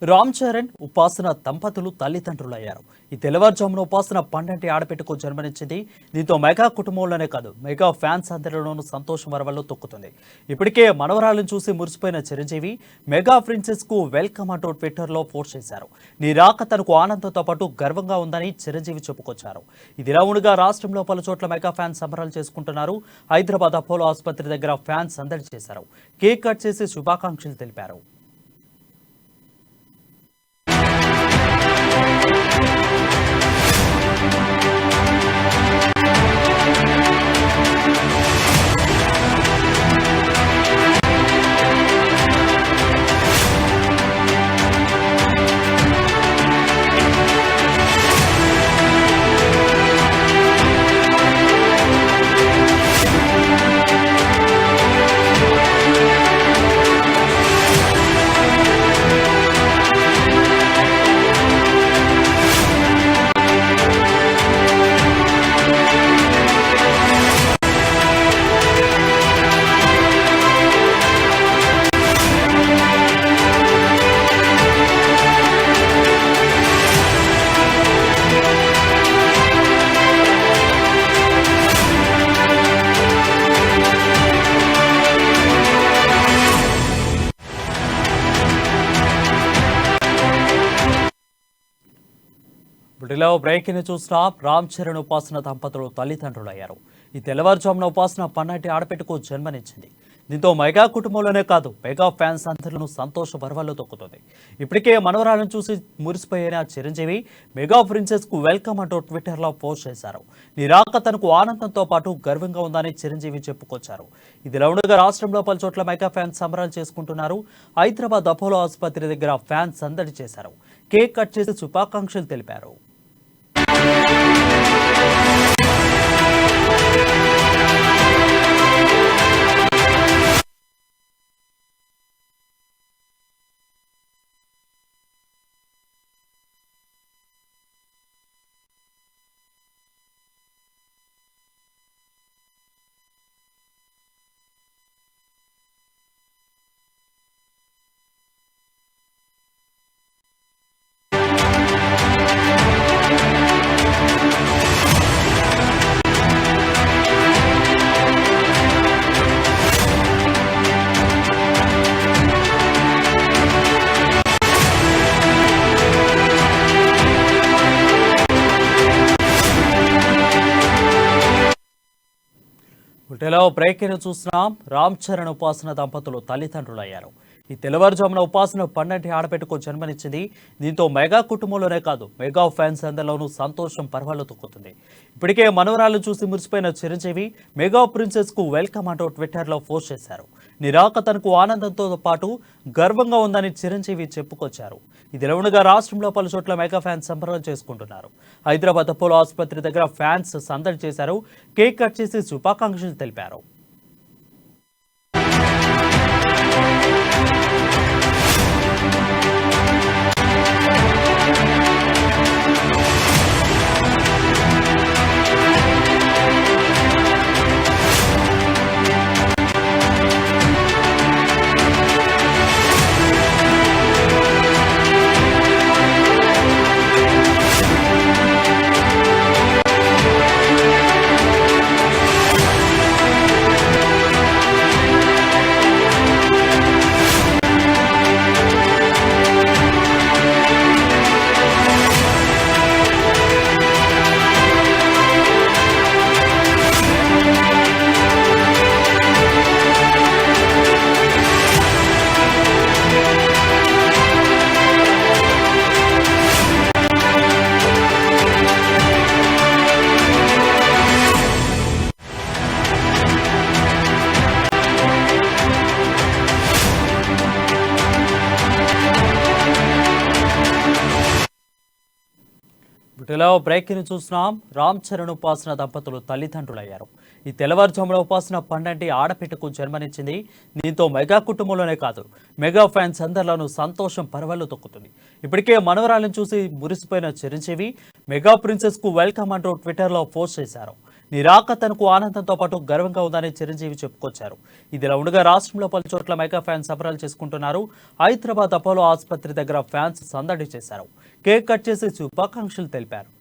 రామ్ చరణ్, ఉపాసన దంపతులు తల్లిదండ్రులయ్యారు. ఈ తెల్లవారుజామున ఉపాసన పండంటి ఆడపెట్టుకు జన్మనిచ్చింది. దీంతో మెగా కుటుంబంలోనే కాదు, మెగా ఫ్యాన్స్ అందరిలోనూ సంతోషం వరవల్లో తొక్కుతుంది. ఇప్పటికే మనవరాలను చూసి మురిసిపోయిన చిరంజీవి మెగా ప్రిన్సెస్ కు వెల్కమ్ అంటూ ట్విట్టర్లో పోస్ట్ చేశారు. నీ రాక తనకు ఆనందంతో పాటు గర్వంగా ఉందని చిరంజీవి చెప్పుకొచ్చారు. ఇదిలా ఉండగా రాష్ట్రంలో పలు చోట్ల మెగా ఫ్యాన్స్ సంబరాలు చేసుకుంటున్నారు. హైదరాబాద్ అపోలో ఆసుపత్రి దగ్గర ఫ్యాన్స్ సందడి చేశారు. కేక్ కట్ చేసి శుభాకాంక్షలు తెలిపారు. బుడిలో బ్రేకింగ్ చూసిన రామ్ చరణ్, ఉపాసన దంపతులు తల్లిదండ్రులయ్యారు. ఈ తెల్లవారుజామున ఉపాసన పన్నటి ఆడపెట్టుకు జన్మనిచ్చింది. దీంతో మెగా కుటుంబంలోనే కాదు, మెగా ఫ్యాన్స్ అందరిలోనూ సంతోష పర్వాల్లో తొక్కుతుంది. ఇప్పటికే మనవరాలను చూసి మురిసిపోయిన చిరంజీవి మెగా ప్రిన్సెస్ కు వెల్కమ్ అంటూ ట్విట్టర్లో పోస్ట్ చేశారు. నీ రాక తనకు ఆనందంతో పాటు గర్వంగా ఉందని చిరంజీవి చెప్పుకొచ్చారు. ఇదిలా ఉండగా రాష్ట్రంలో పలు చోట్ల మెగా ఫ్యాన్స్ సంబరాలు చేసుకుంటున్నారు. హైదరాబాద్ అపోలో ఆసుపత్రి దగ్గర ఫ్యాన్స్ సందడి చేశారు. కేక్ కట్ చేసి శుభాకాంక్షలు తెలిపారు. ఇటీలో బ్రేకింగ్ చూస్తున్నాం. రామ్ చరణ్, ఉపాసన దంపతులు తల్లిదండ్రులయ్యారు. ఈ తెల్లవారుజామున ఉపాసన పన్నటి ఆడపెట్టుకు జన్మనిచ్చింది. దీంతో మెగా కుటుంబంలోనే కాదు, మెగా ఫ్యాన్స్ అందరిలోనూ సంతోషం పర్వాలు తొక్కుతుంది. ఇప్పటికే మనవరాలను చూసి మురిసిపోయిన చిరంజీవి మెగా ప్రిన్సెస్ కు వెల్కమ్ అంటూ ట్విట్టర్లో పోస్ట్ చేశారు. నీ రాక తనకు ఆనందంతో పాటు గర్వంగా ఉందని చిరంజీవి చెప్పుకొచ్చారు. ఇది ఉండగా రాష్ట్రంలో పలు చోట్ల మెగా ఫ్యాన్స్ సంబరాలు చేసుకుంటున్నారు. హైదరాబాద్ అపోలో ఆసుపత్రి దగ్గర ఫ్యాన్స్ సందడి చేశారు. కేక్ కట్ చేసి శుభాకాంక్షలు తెలిపారు. ఇటీలో బ్రేకింగ్ చూస్తున్నాం. రామ్ చరణ్, ఉపాసన దంపతులు తల్లిదండ్రులయ్యారు. ఈ తెల్లవారుజామున ఉపాసన పండంటి ఆడపిట్టకు జన్మనిచ్చింది. దీంతో మెగా కుటుంబంలోనే కాదు, మెగా ఫ్యాన్స్ అందరిలోనూ సంతోషం పర్వాలు తొక్కుతుంది. ఇప్పటికే మనవరాలను చూసి మురిసిపోయిన చిరంజీవి మెగా ప్రిన్సెస్ కు వెల్కమ్ అంటూ ట్విట్టర్లో పోస్ట్ చేశారు. నీ రాక తనకు ఆనందంతో పాటు గర్వంగా ఉందని చిరంజీవి చెప్పుకొచ్చారు. ఇదిలా ఉండగా రాష్ట్రంలో పలు చోట్ల మెగా ఫ్యాన్స్ సంబరాలు చేసుకుంటున్నారు. హైదరాబాద్ అపోలో ఆసుపత్రి దగ్గర ఫ్యాన్స్ సందడి చేశారు. కేక్ కట్ చేసి శుభాకాంక్షలు తెలిపారు.